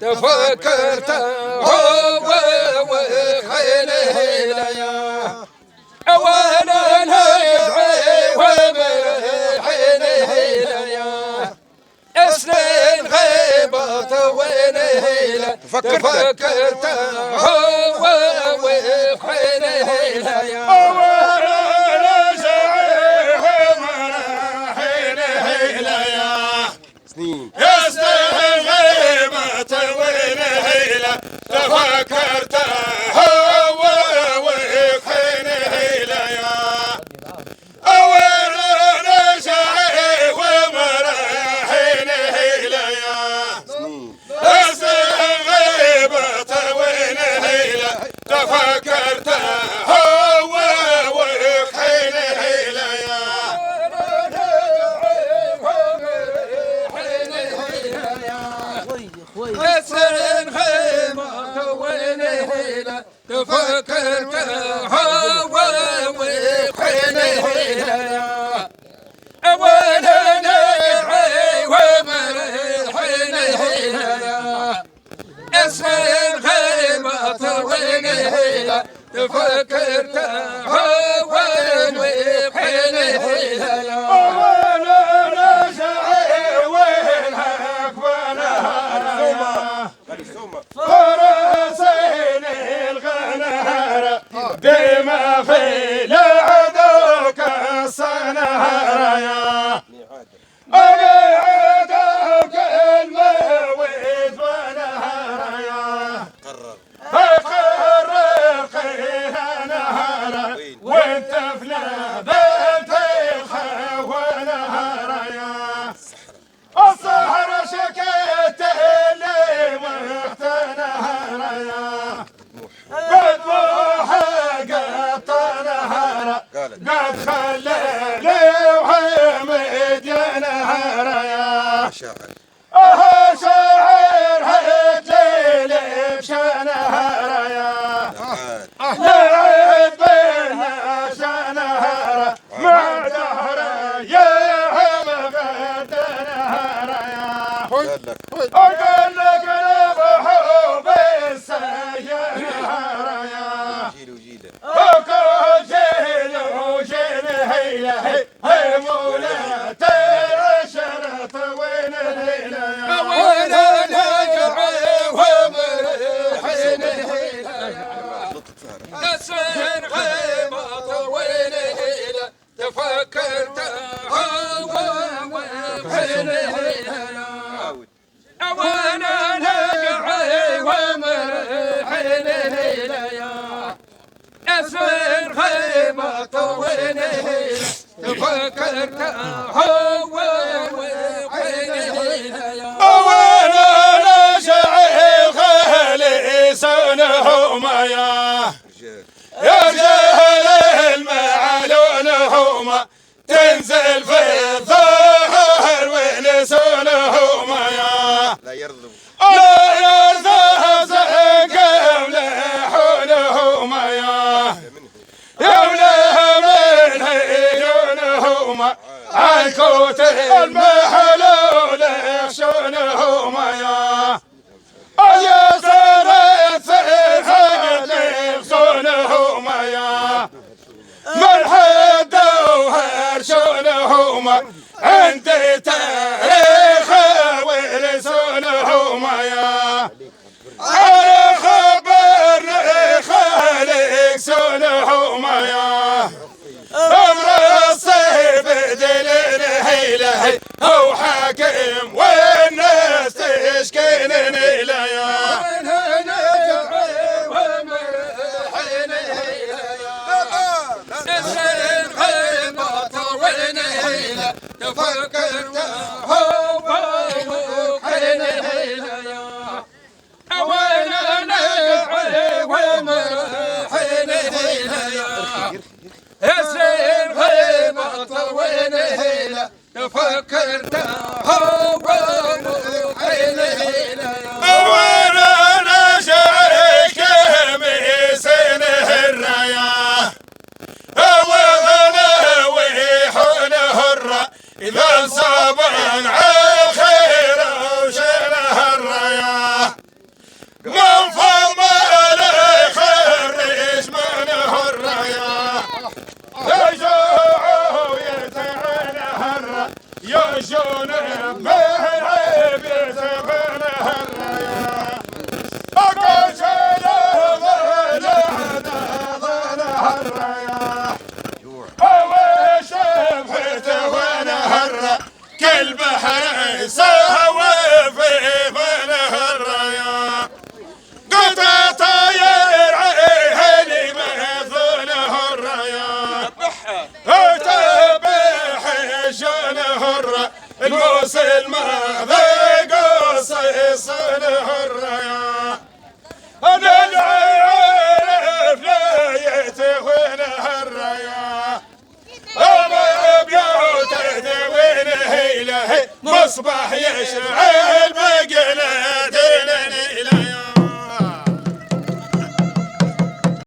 تفكرت هو وخيله يا وانا ندعي ومرحيله يا سنين غيبت وينه تفكرت هو وخيله يا تفكرت هو وخينه ليا أول نشعي ومرحينه ليا غيبة وينه ليا تفكرت هو وخينه ليا تفكرت هو وخيله يا وانا ندعي ومرحيله يا اسم غيبة وينه تفكرت هو وخيله يا وانا نشعي وينك ونهار فرسين الغنهر بما في لعدوك الصنهر يا عدوك المويد ونهر يا فقر قيها نهر وانت في بنت الخو ونهر يا الصحر شكيت اللي مختنهر يا بدموحه قد نهر قد خليلي وحمد ينهر يا شاعر هجليلي بشنهر يا لعب بينا شنهر مع دهر يهم غد نهر يا أقول لك نبحوب السينهر يا وكل جيل وجيل هي مولات العشرة وين الليلة يا وانا ندعي ومرحيله يا سن غيبة وينه تفكرت هو وخيله يا وانا ندعي ومرحيله يا سن غيبة وينه تفكرت هو وخيله يا وانا نشعي خالي سنهم يا جهل المعلونهم تنزل في الظهر ولسانهم يا لا يرضى زقم لحونهم يا من هيونهم عالكوت المحلول يخشونهم يا صارت سرحان يخشونهم يا من حدوا هرشونهم عندي تاريخ ورسونهم يا على خبر خالق سونهم يا أمر الصيب دليل هيله هو حاكم والناس تشكين نيله يا تفكرت هو وخيله يا وانا ندعي ومرحيله يا سن غيبة وينه تفكرت هو وخيله وانا نشعي كميسن الرايا وغنى ويحون هرة إذا صابن على الخير وشنه الرايا يسوي في منه الرايا قطع طاير عيني مثله الرايا تبح شنه الموصل ما ذي قصيص له الرايا انا العارف لا يتوينه الرايا أما بيوته دوينه إلهي مصباح يشعل مقلة الإله